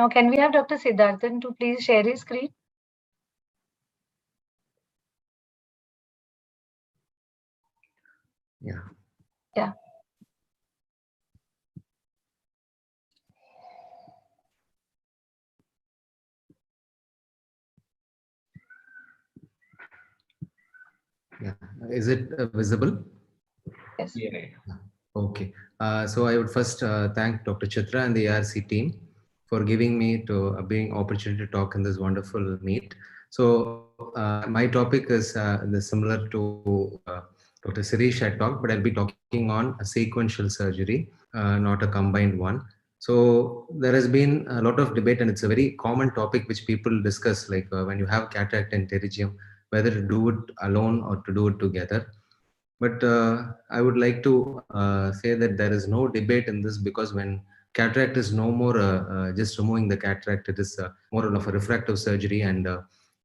Now, can we have Dr. Siddharthan to please share his screen? Yeah. Yeah. Yeah. Is it visible? Yes. Yeah. Okay. So I would first thank Dr. Chitra and the ARC team for giving me to being opportunity to talk in this wonderful meet. So my topic is similar to Dr. Sirish had talked, but I'll be talking on a sequential surgery, not a combined one. So there has been a lot of debate, and it's a very common topic which people discuss, like when you have cataract and pterygium, whether to do it alone or to do it together. But I would like to say that there is no debate in this, because when cataract is no more just removing the cataract, it is more of a refractive surgery. And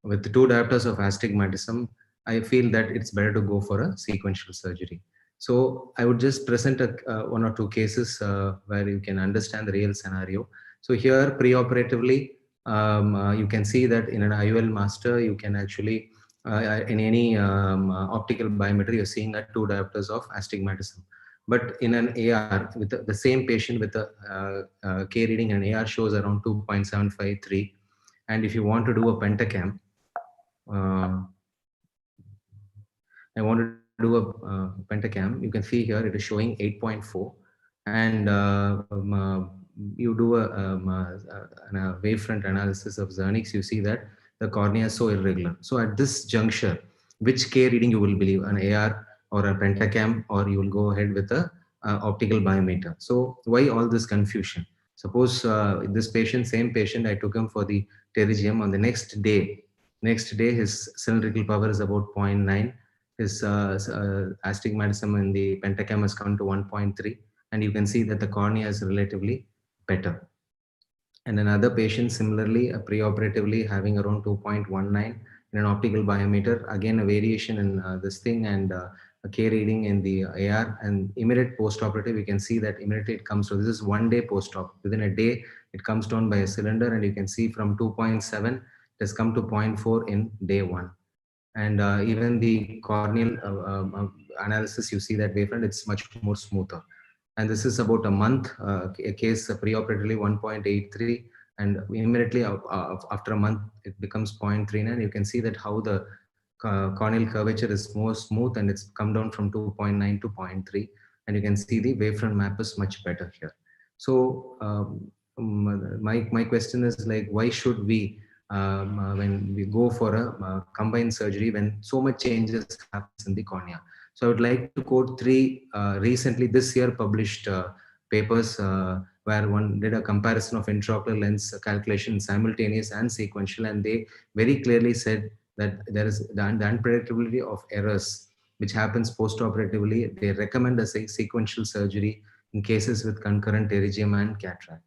with the two diopters of astigmatism, I feel that it's better to go for a sequential surgery. So I would just present one or two cases where you can understand the real scenario. So here, preoperatively, you can see that in an IOL master, you can actually in any optical biometry, you're seeing that two diopters of astigmatism. But in an AR, with the same patient with a K reading, an AR shows around 2.753. And if you want to do a pentacam, I want to do a pentacam, you can see here it is showing 8.4. And you do a wavefront analysis of Zernix, you see that the cornea is so irregular. So at this juncture, which K reading you will believe, an AR or a pentacam, or you will go ahead with a optical biometer? So why all this confusion? Suppose this patient, same patient, I took him for the pterygium. On the next day, his cylindrical power is about 0.9. His astigmatism in the pentacam has come to 1.3, and you can see that the cornea is relatively better. And another patient, similarly, preoperatively having around 2.19 in an optical biometer, again a variation in this thing, and a K reading in the AR, and immediate post-operative, you can see that immediately it comes. So this is 1 day post-op. Within a day, it comes down by a cylinder, and you can see from 2.7, it has come to 0.4 in day 1. And even the corneal analysis, you see that wavefront, it's much more smoother. And this is about a month, a case preoperatively 1.83, and immediately after a month, it becomes 0.39. You can see that how the corneal curvature is more smooth, and it's come down from 2.9 to 0.3. And you can see the wavefront map is much better here. So my question is, like, why should we when we go for a combined surgery, when so much changes happens in the cornea? So I would like to quote three recently this year published papers where one did a comparison of intraocular lens calculation simultaneous and sequential, and they very clearly said that there is the unpredictability of errors which happens post-operatively. They recommend a sequential surgery in cases with concurrent pterygium and cataract.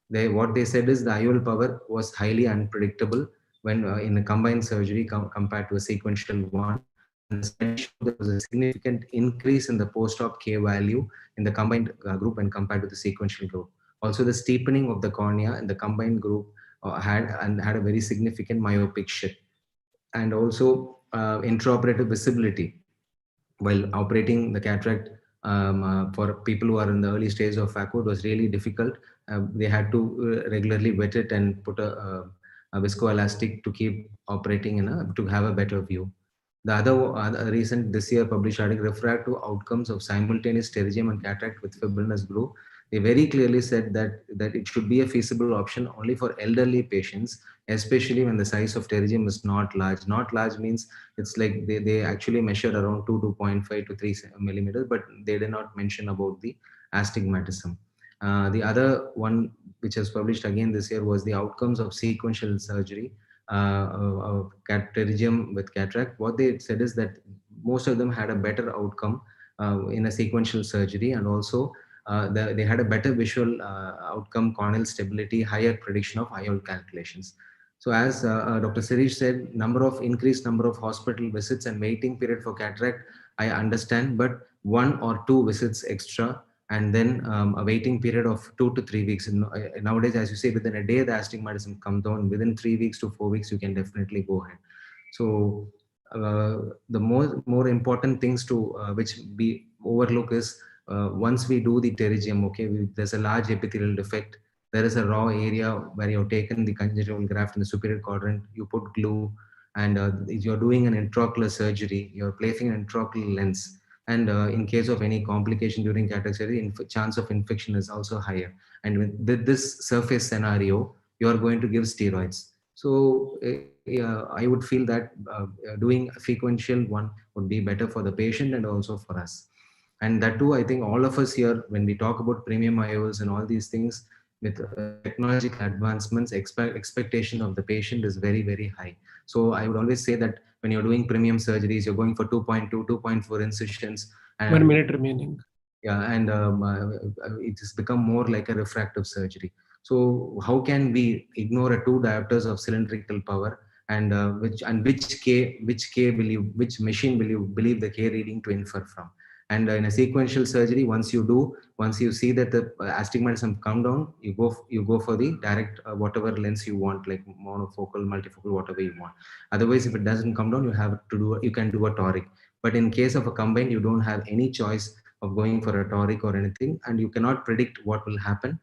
What they said is the IOL power was highly unpredictable when in a combined surgery compared to a sequential one. And the study showed there was a significant increase in the post-op K value in the combined group when compared to the sequential group. Also, the steepening of the cornea in the combined group had a very significant myopic shift. And also intraoperative visibility while operating the cataract for people who are in the early stage of phaco, it was really difficult. They had to regularly wet it and put a viscoelastic to keep operating to have a better view. The other recent this year published article referred to outcomes of simultaneous pterygium and cataract with fibrinous glue. They very clearly said that it should be a feasible option only for elderly patients, especially when the size of pterygium is not large. Not large means it's like they actually measure around 2.5 to 3 millimeters, but they did not mention about the astigmatism. The other one which was published again this year was the outcomes of sequential surgery pterygium with cataract. What they said is that most of them had a better outcome in a sequential surgery, and also they had a better visual outcome, corneal stability, higher prediction of IOL calculations. So as Dr. Sirish said, increased number of hospital visits and waiting period for cataract, I understand, but 1 or 2 visits extra and then a waiting period of 2 to 3 weeks. And nowadays, as you say, within a day, the astigmatism comes down. Within 3 weeks to 4 weeks, you can definitely go ahead. So the more important things to which we overlook is once we do the pterygium, okay, there's a large epithelial defect. There is a raw area where you've taken the conjunctival graft in the superior quadrant, you put glue, and you're doing an intraocular surgery, you're placing an intraocular lens. And in case of any complication during cataract surgery, chance of infection is also higher. And with this surface scenario, you are going to give steroids. So I would feel that doing a sequential one would be better for the patient and also for us. And that too, I think all of us here, when we talk about premium IOLs and all these things, with technological advancements, expectation of the patient is very, very high. So I would always say that when you're doing premium surgeries, you're going for 2.2, 2.4 incisions. And 1 minute remaining. Yeah, and it has become more like a refractive surgery. So how can we ignore a 2 diopters of cylindrical power, and which machine will you believe the K reading to infer from? And in a sequential surgery, once you see that the astigmatism come down, you go for the direct whatever lens you want, like monofocal, multifocal, whatever you want. Otherwise, if it doesn't come down, you can do a toric. But in case of a combined, you don't have any choice of going for a toric or anything, and you cannot predict what will happen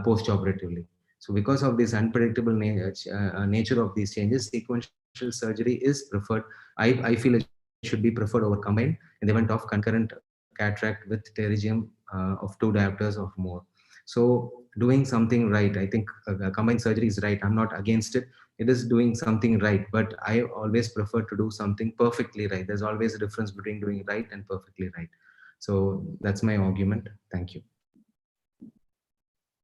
post-operatively. So because of this unpredictable nature of these changes, sequential surgery is preferred. I feel it should be preferred over combined in the event of concurrent cataract with pterygium of 2 diopters or more. So doing something right, I think combined surgery is right. I'm not against it. It is doing something right, but I always prefer to do something perfectly right. There's always a difference between doing right and perfectly right. So that's my argument. Thank you.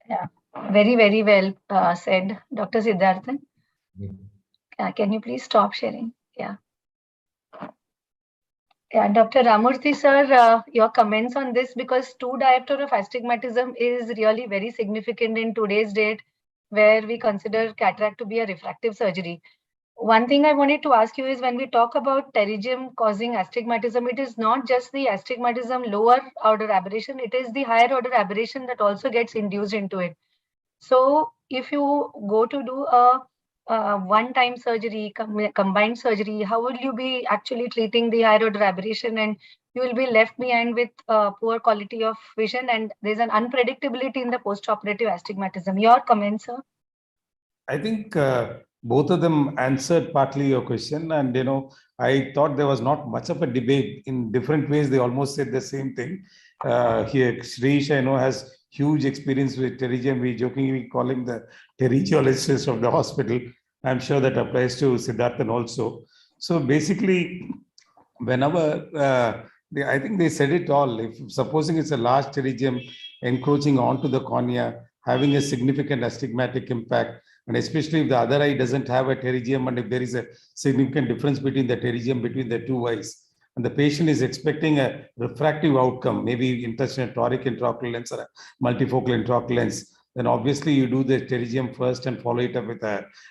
Yeah, very, very well said, Dr. Siddharthan. Can you please stop sharing? Yeah. Yeah, Dr. Ramurthy sir, your comments on this, because 2 diopter of astigmatism is really very significant in today's date, where we consider cataract to be a refractive surgery. One thing I wanted to ask you is, when we talk about pterygium causing astigmatism, it is not just the astigmatism lower order aberration, it is the higher order aberration that also gets induced into it. So if you go to do a one-time surgery, combined surgery, how will you be actually treating the higher order aberration? And you will be left behind with poor quality of vision, and there's an unpredictability in the post-operative astigmatism. Your comments, sir? I think both of them answered partly your question. And, I thought there was not much of a debate. In different ways, they almost said the same thing. Here, Shreesh, I know, has huge experience with pterygium. We jokingly call him the pterygiologist of the hospital. I'm sure that applies to Siddharthan also. So basically, whenever, I think they said it all. If supposing it's a large pterygium encroaching onto the cornea, having a significant astigmatic impact, and especially if the other eye doesn't have a pterygium, and if there is a significant difference between the pterygium between the 2 eyes, and the patient is expecting a refractive outcome, maybe intervention toric intraocular lens or a multifocal intraocular lens, then obviously you do the pterygium first and follow it up with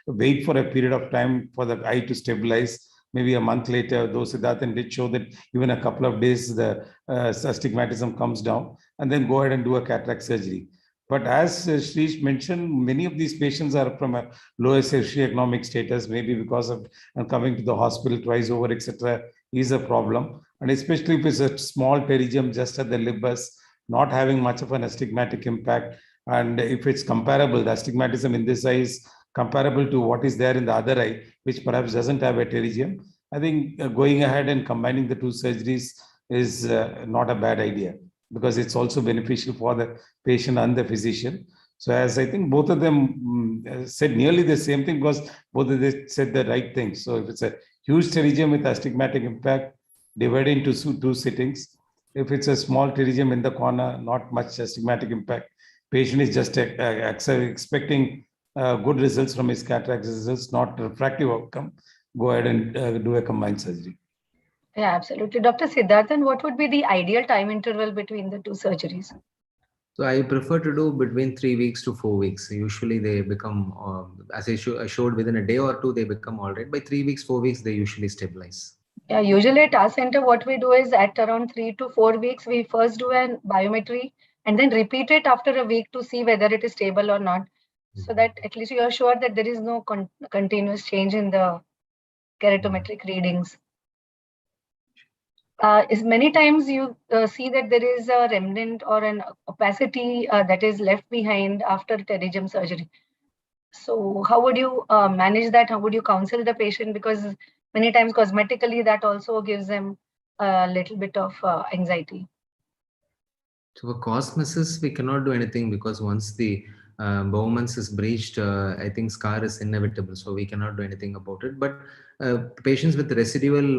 wait for a period of time for the eye to stabilize. Maybe a month later, though Siddharthan did show that even a couple of days, the astigmatism comes down, and then go ahead and do a cataract surgery. But as Shreesh mentioned, many of these patients are from a lower socioeconomic status, maybe because of coming to the hospital twice over, etc., is a problem. And especially if it's a small pterygium just at the limbus, not having much of an astigmatic impact. And if it's comparable, the astigmatism in this eye is comparable to what is there in the other eye, which perhaps doesn't have a pterygium, I think going ahead and combining the 2 surgeries is not a bad idea, because it's also beneficial for the patient and the physician. So as I think both of them said nearly the same thing, because both of them said the right thing. So if it's a huge pterygium with astigmatic impact, divide into 2 sittings. If it's a small pterygium in the corner, not much astigmatic impact, patient is just expecting good results from his cataract results, not refractive outcome, go ahead and do a combined surgery. Yeah, absolutely. Dr. Siddharthan, what would be the ideal time interval between the 2 surgeries? So I prefer to do between 3 weeks to 4 weeks. Usually they become, as I showed, within a day or 2, they become all right. By 3 weeks, 4 weeks, they usually stabilize. Yeah, usually at our center, what we do is at around 3 to 4 weeks, we first do a biometry and then repeat it after a week to see whether it is stable or not, so that at least you are sure that there is no continuous change in the keratometric readings. Is many times you see that there is a remnant or an opacity that is left behind after pterygium surgery. So how would you manage that? How would you counsel the patient? Because many times cosmetically that also gives them a little bit of anxiety. So for cosmesis, we cannot do anything because once the Bowman's is breached, I think scar is inevitable. So we cannot do anything about it. But patients with residual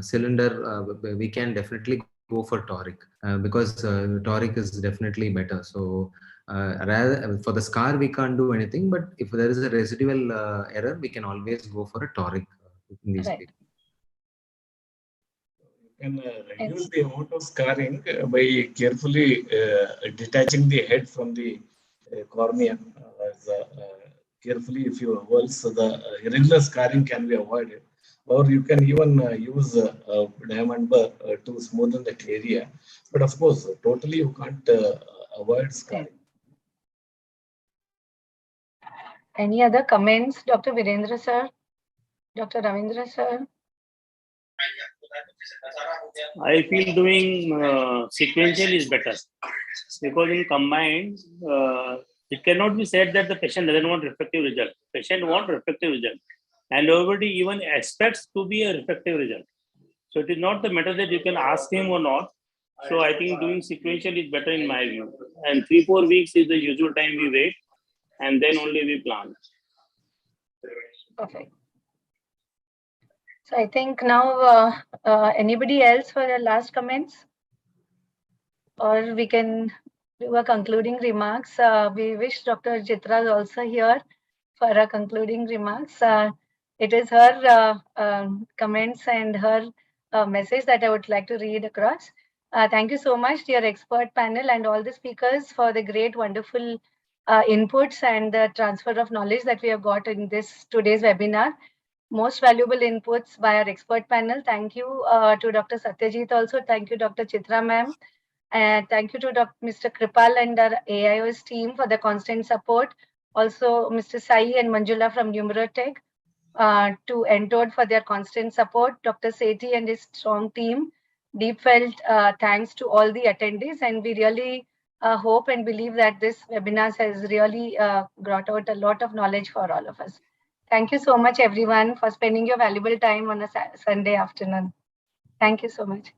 cylinder, we can definitely go for toric because toric is definitely better. So rather for the scar, we can't do anything. But if there is a residual error, we can always go for a toric in these Right. cases. Can reduce the amount of scarring by carefully detaching the head from the cornea. Carefully, if you avoid, so the irregular scarring can be avoided. Or you can even use diamond bar to smoothen that area. But of course, totally you can't avoid scarring. Any other comments, Dr. Virendra sir? Dr. Ravindra sir? I feel doing sequential is better because in combined, it cannot be said that the patient doesn't want refractive result. Patient wants refractive result, and everybody even expects to be a refractive result. So it is not the matter that you can ask him or not. So I think doing sequential is better in my view. And 3-4 weeks is the usual time we wait, and then only we plan. Perfect. So I think now anybody else for the last comments? Or we can do a concluding remarks. We wish Dr. Chitra is also here for a concluding remarks. It is her comments and her message that I would like to read across. Thank you so much, dear expert panel and all the speakers for the great, wonderful inputs and the transfer of knowledge that we have got in this today's webinar. Most valuable inputs by our expert panel. Thank you to Dr. Satyajit also. Thank you, Dr. Chitra ma'am. And thank you to Mr. Kripal and our AIOS team for the constant support. Also, Mr. Sai and Manjula from Numerotech to Entod for their constant support. Dr. Sethi and his strong team. Deep felt thanks to all the attendees, and we really hope and believe that this webinar has really brought out a lot of knowledge for all of us. Thank you so much, everyone, for spending your valuable time on a Sunday afternoon. Thank you so much.